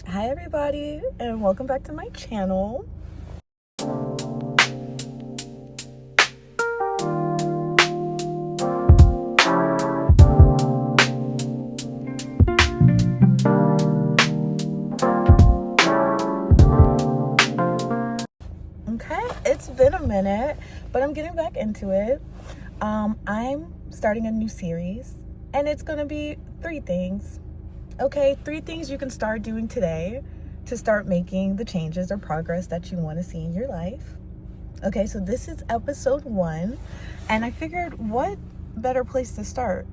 Hi everybody, and welcome back to my channel. Okay, it's been a minute, but I'm getting back into it. I'm starting a new series, and it's gonna be 3 things. Okay, 3 things you can start doing today to start making the changes or progress that you want to see in your life. Okay, so this is episode 1, and I figured what better place to start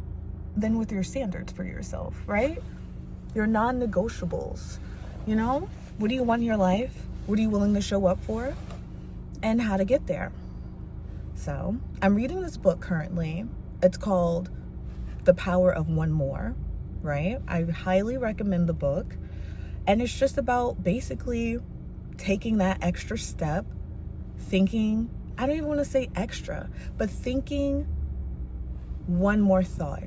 than with your standards for yourself, right? Your non-negotiables. What do you want in your life? What are you willing to show up for? And how to get there. So, I'm reading this book currently. It's called The Power of One More, right? I highly recommend the book. And it's just about basically taking that extra step, thinking, I don't even want to say extra, but thinking one more thought,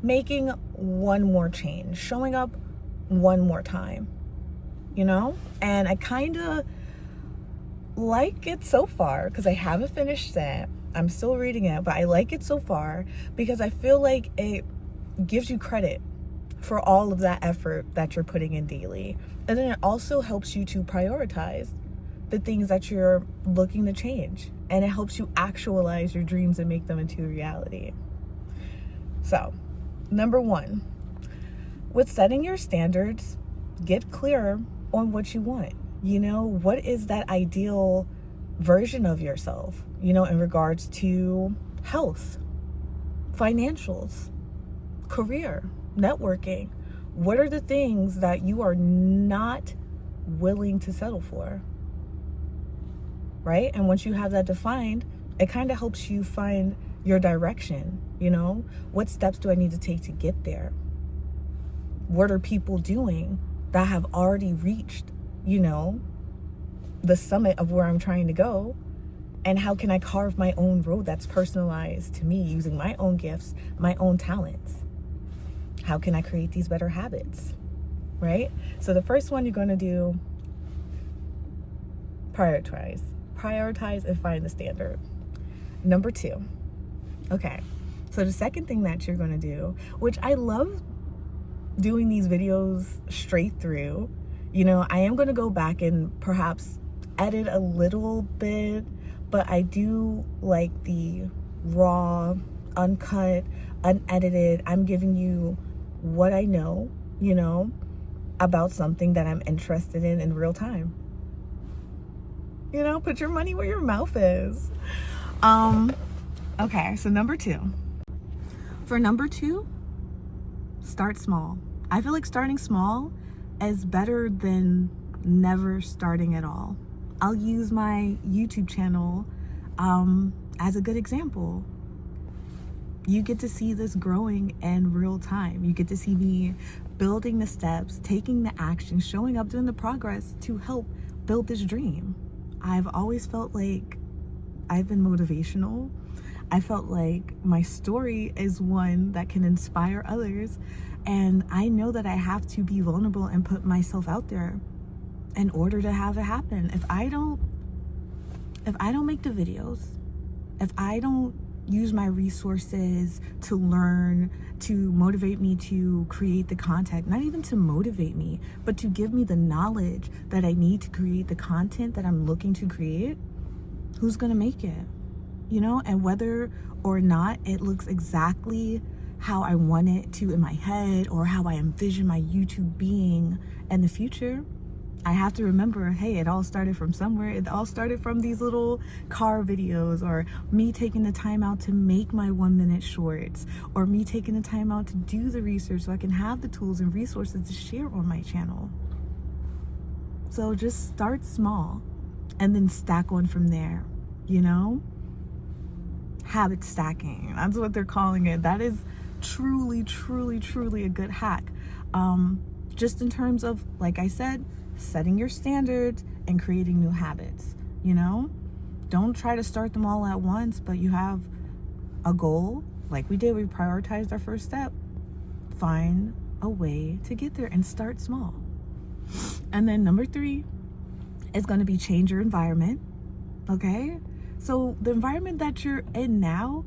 making one more change, showing up one more time, And I kind of like it so far because I haven't finished it. I'm still reading it, but I like it so far because I feel like it gives you credit for all of that effort that you're putting in daily. And then it also helps you to prioritize the things that you're looking to change. And it helps you actualize your dreams and make them into reality. So, number 1, with setting your standards, get clear on what you want. What is that ideal version of yourself, in regards to health, financials, career, networking? What are the things that you are not willing to settle for, right? And once you have that defined, it kind of helps you find your direction. What steps do I need to take to get there? What are people doing that have already reached, the summit of where I'm trying to go? And how can I carve my own road that's personalized to me using my own gifts, my own talents? How can I create these better habits, right? So the first one you're going to do, prioritize and find the standard. Number 2, okay, so the second thing that you're going to do, which I love doing these videos straight through, I am going to go back and perhaps edit a little bit, but I do like the raw, uncut, unedited. I'm giving you what I know, about something that I'm interested in real time. Put your money where your mouth is. Okay, so number 2. For number 2, start small. I feel like starting small is better than never starting at all. I'll use my YouTube channel as a good example. You get to see this growing in real time. You get to see me building the steps, taking the action, showing up, doing the progress to help build this dream. I've always felt like I've been motivational. I felt like my story is one that can inspire others. And I know that I have to be vulnerable and put myself out there in order to have it happen. If I don't make the videos, if I don't use my resources to learn, to motivate me to create the content, not even to motivate me, but to give me the knowledge that I need to create the content that I'm looking to create, who's gonna make it? And whether or not it looks exactly how I want it to in my head or how I envision my YouTube being in the future, I have to remember, hey, it all started from somewhere. It all started from these little car videos, or me taking the time out to make my 1-minute shorts, or me taking the time out to do the research so I can have the tools and resources to share on my channel. So just start small and then stack on from there, Habit stacking, that's what they're calling it. That is truly, truly, truly a good hack. Just in terms of, like I said, setting your standards and creating new habits. Don't try to start them all at once, but you have a goal. Like we did, we prioritized our first step. Find a way to get there and start small. And then number 3 is going to be change your environment. Okay? So the environment that you're in now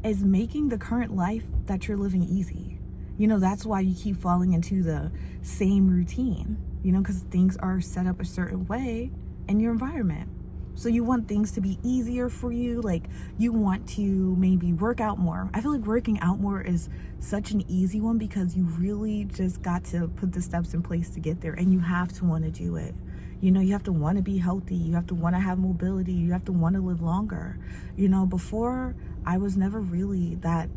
is making the current life that you're living easy. You know, that's why you keep falling into the same routine, you know, because things are set up a certain way in your environment. So you want things to be easier for you. Like, you want to maybe work out more. I feel like working out more is such an easy one because you really just got to put the steps in place to get there, and you have to want to do it. You know, you have to want to be healthy. You have to want to have mobility. You have to want to live longer. You know, before, I was never really that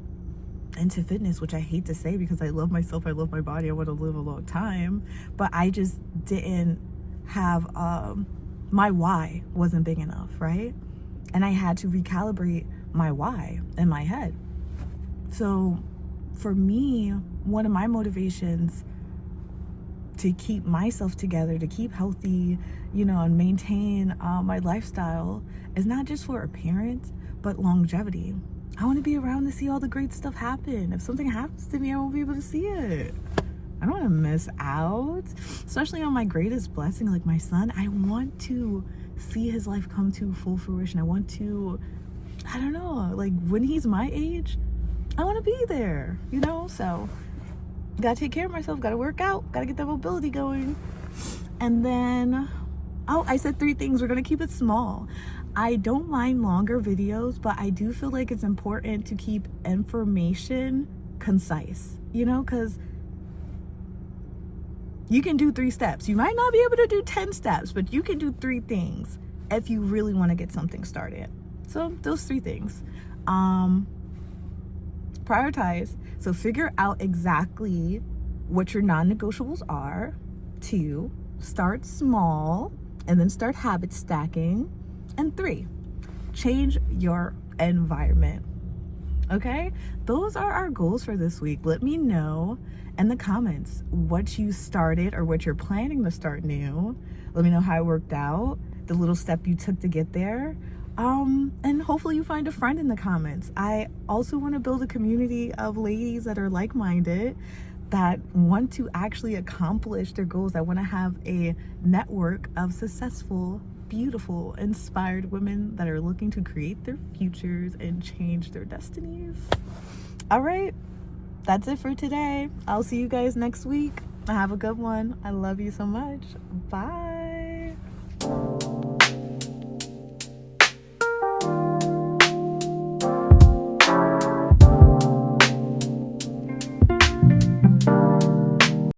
into fitness, which I hate to say because I love myself, I love my body, I want to live a long time, but I just didn't have my why wasn't big enough, right? And I had to recalibrate my why in my head. So for me, one of my motivations to keep myself together, to keep healthy, you know, and maintain my lifestyle is not just for appearance, but longevity. I want to be around to see all the great stuff happen. If something happens to me, I won't be able to see it. I don't want to miss out, especially on my greatest blessing, like my son. I want to see his life come to full fruition. I want to, I don't know, like when he's my age, I want to be there, you know? So gotta take care of myself, gotta work out, gotta get that mobility going. And then, oh, I said 3 things. We're gonna keep it small. I don't mind longer videos, but I do feel like it's important to keep information concise, you know, because you can do 3 steps. You might not be able to do 10 steps, but you can do 3 things if you really want to get something started. So those 3 things. Prioritize. So figure out exactly what your non-negotiables are. 2, start small and then start habit stacking. And 3, change your environment. Okay? Those are our goals for this week. Let me know in the comments what you started or what you're planning to start new. Let me know how it worked out, the little step you took to get there. And hopefully you find a friend in the comments. I also want to build a community of ladies that are like-minded, that want to actually accomplish their goals. I want to have a network of successful, beautiful, inspired women that are looking to create their futures and change their destinies. All right, that's it for today. I'll see you guys next week. Have a good one. I love you so much. Bye.